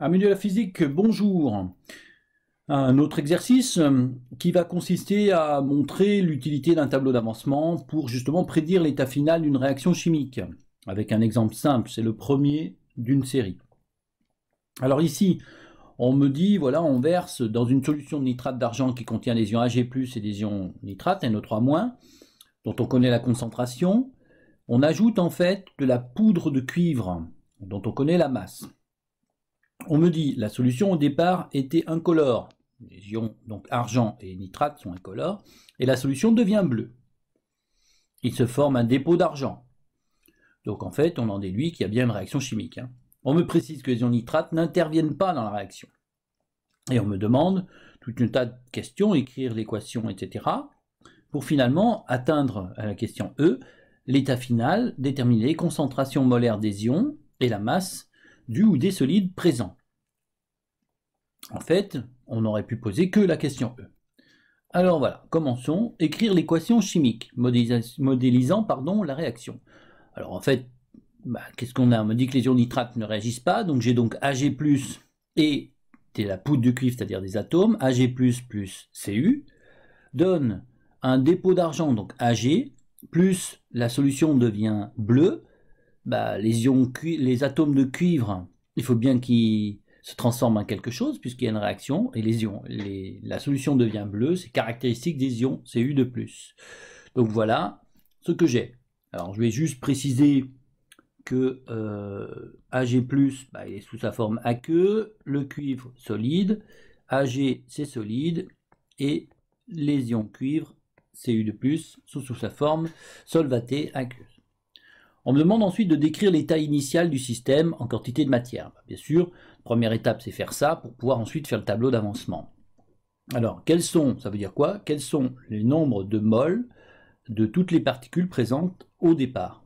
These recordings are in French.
Amis de la physique, bonjour. Un autre exercice qui va consister à montrer l'utilité d'un tableau d'avancement pour justement prédire l'état final d'une réaction chimique. Avec un exemple simple, c'est le premier d'une série. Alors ici, on me dit, voilà, on verse dans une solution de nitrate d'argent qui contient des ions Ag+, et des ions nitrate, NO3-, dont on connaît la concentration. On ajoute en fait de la poudre de cuivre, dont on connaît la masse. On me dit la solution au départ était incolore. Les ions donc argent et nitrate sont incolores et la solution devient bleue. Il se forme un dépôt d'argent. Donc en fait, on en déduit qu'il y a bien une réaction chimique. On me précise que les ions nitrates n'interviennent pas dans la réaction. Et on me demande tout un tas de questions, écrire l'équation, etc. pour finalement atteindre à la question E, l'état final, déterminer les concentrations molaires des ions et la masse du ou des solides présents. En fait, on aurait pu poser que la question E. Alors voilà, commençons. Écrire l'équation chimique, modélisant la réaction. Alors en fait, qu'est-ce qu'on a? On me dit que les ions nitrates ne réagissent pas, donc j'ai donc Ag+, et la poudre de cuivre, c'est-à-dire des atomes, Ag+, plus Cu, donne un dépôt d'argent, donc Ag, plus la solution devient bleue. Les atomes de cuivre, il faut bien qu'ils se transforment en quelque chose puisqu'il y a une réaction et la solution devient bleue, c'est caractéristique des ions Cu de plus. Donc voilà ce que j'ai. Alors je vais juste préciser que Ag+, il est sous sa forme aqueux, le cuivre solide, Ag c'est solide et les ions cuivre Cu de plus sont sous sa forme solvatée aqueuse. On me demande ensuite de décrire l'état initial du système en quantité de matière. Bien sûr, première étape, c'est faire ça pour pouvoir ensuite faire le tableau d'avancement. Alors, ça veut dire quoi? Quels sont les nombres de moles de toutes les particules présentes au départ?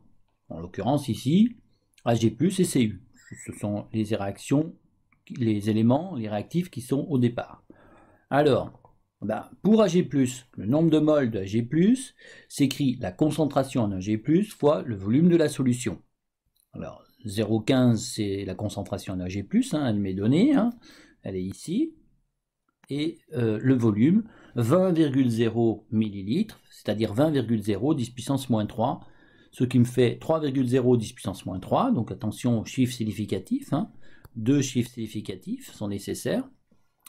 En l'occurrence ici, Ag+, et Cu. Ce sont les réactions, les éléments, les réactifs qui sont au départ. Alors, pour Ag+, le nombre de moles de Ag+, s'écrit la concentration en Ag+, fois le volume de la solution. Alors, 0,15, c'est la concentration en Ag+, elle m'est donnée, elle est ici. Et le volume, 20,0 ml, c'est-à-dire 20,0 10 puissance moins 3, ce qui me fait 3,0 10 puissance moins 3, donc attention aux chiffres significatifs, 2 chiffres significatifs sont nécessaires,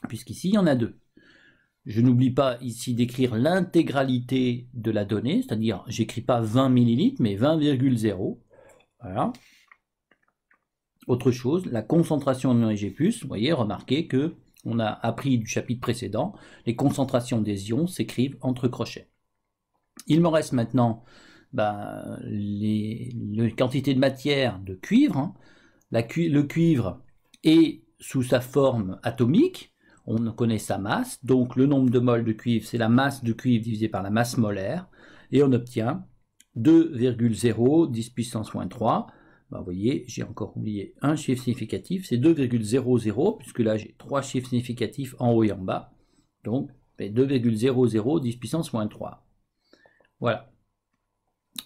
puisqu'ici il y en a 2. Je n'oublie pas ici d'écrire l'intégralité de la donnée, c'est-à-dire j'écris pas 20 ml, mais 20,0. Voilà. Autre chose, la concentration en Ag+, vous voyez, remarquez que on a appris du chapitre précédent, les concentrations des ions s'écrivent entre crochets. Il me reste maintenant les quantités de matière de cuivre. Le cuivre est sous sa forme atomique, on connaît sa masse, donc le nombre de moles de cuivre, c'est la masse de cuivre divisée par la masse molaire, et on obtient 2,0 10 puissance moins 3. Vous voyez, j'ai encore oublié un chiffre significatif, c'est 2,00, puisque là j'ai 3 chiffres significatifs en haut et en bas, donc 2,00 10 puissance moins 3. Voilà.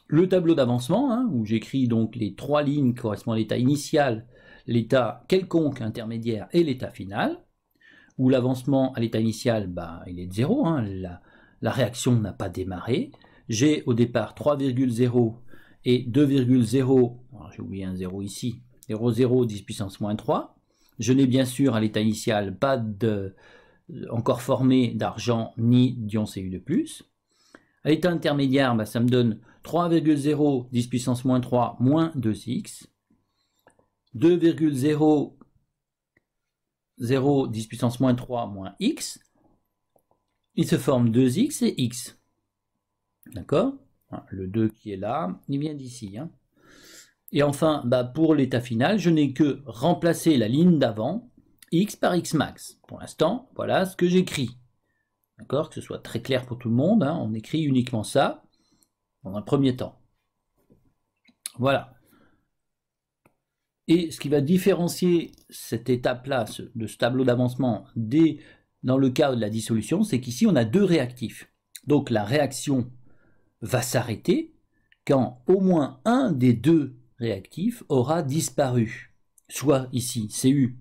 Le tableau d'avancement, où j'écris donc les 3 lignes qui correspondent à l'état initial, l'état quelconque intermédiaire et l'état final, où l'avancement à l'état initial, il est de 0, la réaction n'a pas démarré. J'ai au départ 3,0 et 2,0, j'ai oublié un 0 ici, 0,0 10 puissance moins 3. Je n'ai bien sûr à l'état initial pas encore formé d'argent ni d'ion Cu de plus. À l'état intermédiaire, ça me donne 3,0 10 puissance moins 3 moins 2x, 2,0 0 10 puissance moins 3 moins x, il se forme 2x et x. D'accord? Le 2 qui est là, il vient d'ici. Et enfin, pour l'état final, je n'ai que remplacer la ligne d'avant, x par x max. Pour l'instant, voilà ce que j'écris. D'accord? Que ce soit très clair pour tout le monde, on écrit uniquement ça dans un premier temps. Voilà. Et ce qui va différencier cette étape-là, de ce tableau d'avancement, dans le cas de la dissolution, c'est qu'ici on a 2 réactifs. Donc la réaction va s'arrêter quand au moins un des 2 réactifs aura disparu. Soit ici Cu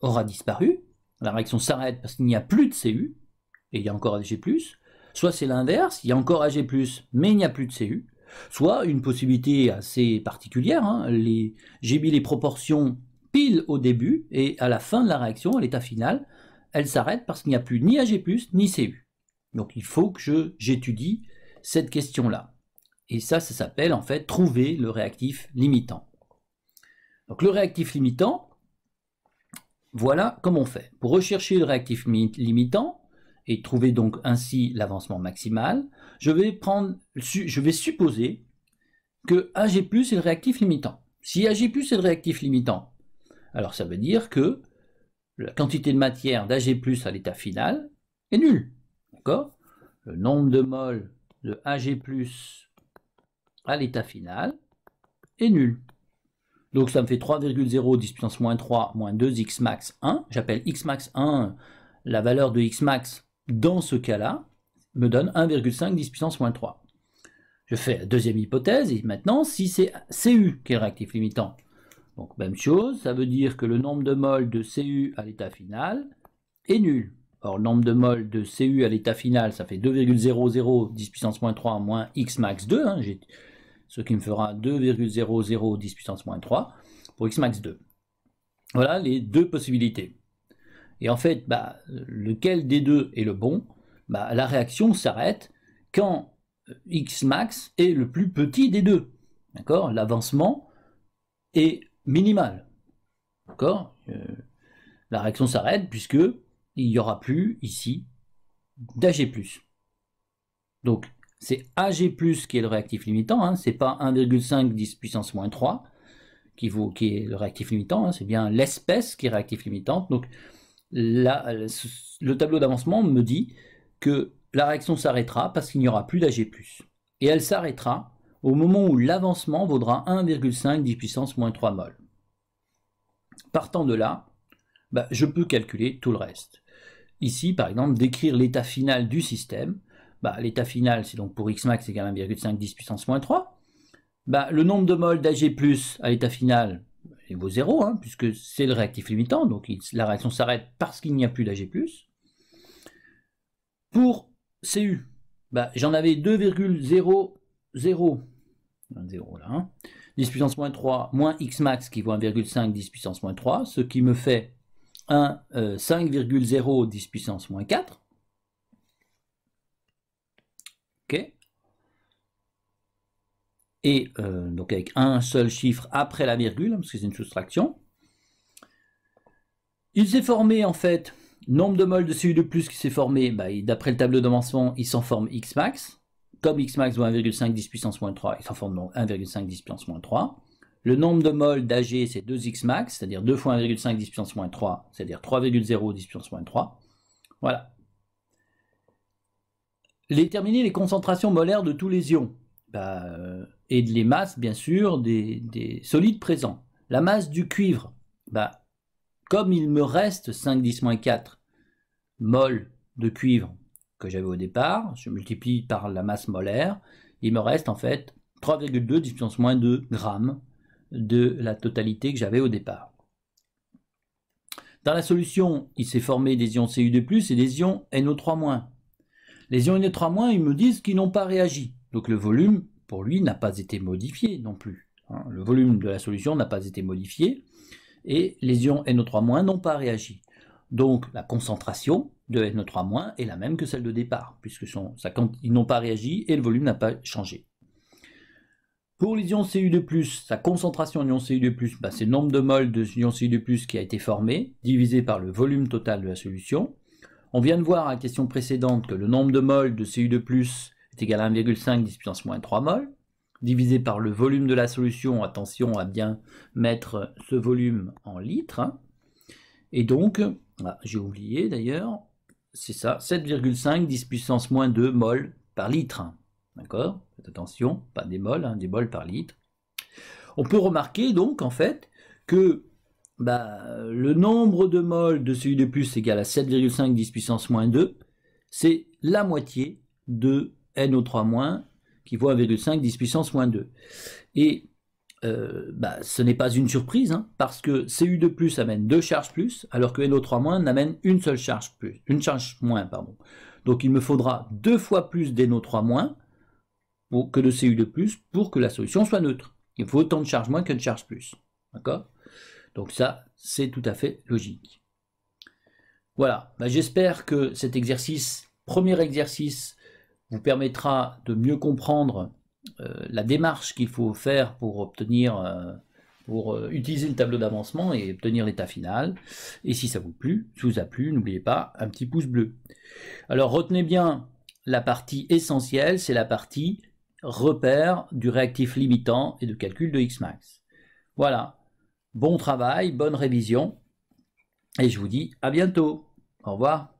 aura disparu, la réaction s'arrête parce qu'il n'y a plus de Cu, et il y a encore Ag+, soit c'est l'inverse, il y a encore Ag+, mais il n'y a plus de Cu, soit une possibilité assez particulière, hein, j'ai mis les proportions pile au début, et à la fin de la réaction, à l'état final, elle s'arrête parce qu'il n'y a plus ni Ag+, ni Cu. Donc il faut que j'étudie cette question-là. Et ça s'appelle en fait trouver le réactif limitant. Donc le réactif limitant, voilà comment on fait. Pour rechercher le réactif limitant, et trouver donc ainsi l'avancement maximal, je vais supposer que Ag+ est le réactif limitant. Si Ag+ est le réactif limitant, alors ça veut dire que la quantité de matière d'Ag+ à l'état final est nulle. D'accord ? Le nombre de moles de Ag+ à l'état final est nul. Donc ça me fait 3,0 10 puissance moins 3 moins 2 x max 1. J'appelle x max 1 la valeur de x max dans ce cas-là, me donne 1,5 10 puissance moins 3. Je fais la deuxième hypothèse, et maintenant, si c'est Cu qui est le réactif limitant, donc même chose, ça veut dire que le nombre de moles de Cu à l'état final est nul. Or, le nombre de moles de Cu à l'état final, ça fait 2,00 10 puissance moins 3 moins x max 2, hein, ce qui me fera 2,00 10 puissance moins 3 pour x max 2. Voilà les deux possibilités. Et en fait, lequel des deux est le bon? La réaction s'arrête quand x max est le plus petit des deux. D'accord? L'avancement est minimal. D'accord? La réaction s'arrête puisque il n'y aura plus ici d'Ag+. Donc c'est Ag+ qui est le réactif limitant, hein, c'est pas 1,5 10 puissance moins 3 qui est le réactif limitant, hein, c'est bien l'espèce qui est réactif limitante. Donc le tableau d'avancement me dit que la réaction s'arrêtera parce qu'il n'y aura plus d'Ag+. Et elle s'arrêtera au moment où l'avancement vaudra 1,5 10 puissance moins 3 mol. Partant de là, je peux calculer tout le reste. Ici, par exemple, décrire l'état final du système. L'état final, c'est donc pour x max égale 1,5 10 puissance moins 3. Le nombre de moles d'Ag+ à l'état final, il vaut 0, hein, puisque c'est le réactif limitant, donc la réaction s'arrête parce qu'il n'y a plus d'Ag+. Pour Cu, j'en avais 2,00, 0 là, hein, 10 puissance moins 3 moins x max qui vaut 1,5 10 puissance moins 3, ce qui me fait 5,0 10 puissance moins 4. Ok. Et donc avec un seul chiffre après la virgule, parce que c'est une soustraction. Il s'est formé en fait, nombre de moles de Cu2+, qui s'est formé, d'après le tableau d'avancement, il s'en forme x max. Comme x max vaut 1,5 10 puissance moins 3, il s'en forme donc 1,5 10 puissance moins 3. Le nombre de moles d'Ag, c'est 2x max, c'est-à-dire 2 fois 1,5 10 puissance moins 3, c'est-à-dire 3,0 10 puissance moins 3. Voilà. Déterminer les concentrations molaires de tous les ions. Et les masses, bien sûr, des solides présents. La masse du cuivre, comme il me reste 5-10-4 mol de cuivre que j'avais au départ, je multiplie par la masse molaire, il me reste en fait 3,2 10 puissance moins 2 grammes de la totalité que j'avais au départ. Dans la solution, il s'est formé des ions Cu2+, et des ions NO3-. Les ions NO3-, ils me disent qu'ils n'ont pas réagi. Donc le volume, pour lui, n'a pas été modifié non plus. Hein. Le volume de la solution n'a pas été modifié, et les ions NO3- n'ont pas réagi. Donc la concentration de NO3- est la même que celle de départ, puisque ils n'ont pas réagi et le volume n'a pas changé. Pour les ions Cu2+, sa concentration en ions Cu2+, c'est le nombre de moles de ions Cu2+, qui a été formé, divisé par le volume total de la solution. On vient de voir à la question précédente que le nombre de moles de Cu2+ est égal à 1,5 10 puissance moins 3 mol, divisé par le volume de la solution. Attention à bien mettre ce volume en litres. Hein. Et donc, j'ai oublié d'ailleurs, c'est ça, 7,5 10 puissance moins 2 mol par litre. D'accord? Faites attention, pas des mols, hein, des mols par litre. On peut remarquer donc en fait que le nombre de moles de Cu2+ égale à 7,5 10 puissance moins 2, c'est la moitié de NO3- qui vaut 1,5 10 puissance moins 2. Et ce n'est pas une surprise, hein, parce que Cu2+ amène 2 charges plus, alors que NO3- n'amène une seule charge plus, une charge moins, pardon. Donc il me faudra 2 fois plus d'NO3- que de Cu2+ pour que la solution soit neutre. Il faut autant de charge moins que de charge plus. D'accord? Donc ça, c'est tout à fait logique. Voilà, j'espère que cet exercice, premier exercice, vous permettra de mieux comprendre la démarche qu'il faut faire pour obtenir, utiliser le tableau d'avancement et obtenir l'état final. Et si ça vous a plu, n'oubliez pas un petit pouce bleu. Alors retenez bien la partie essentielle, c'est la partie repère du réactif limitant et de calcul de Xmax. Voilà, bon travail, bonne révision, et je vous dis à bientôt. Au revoir.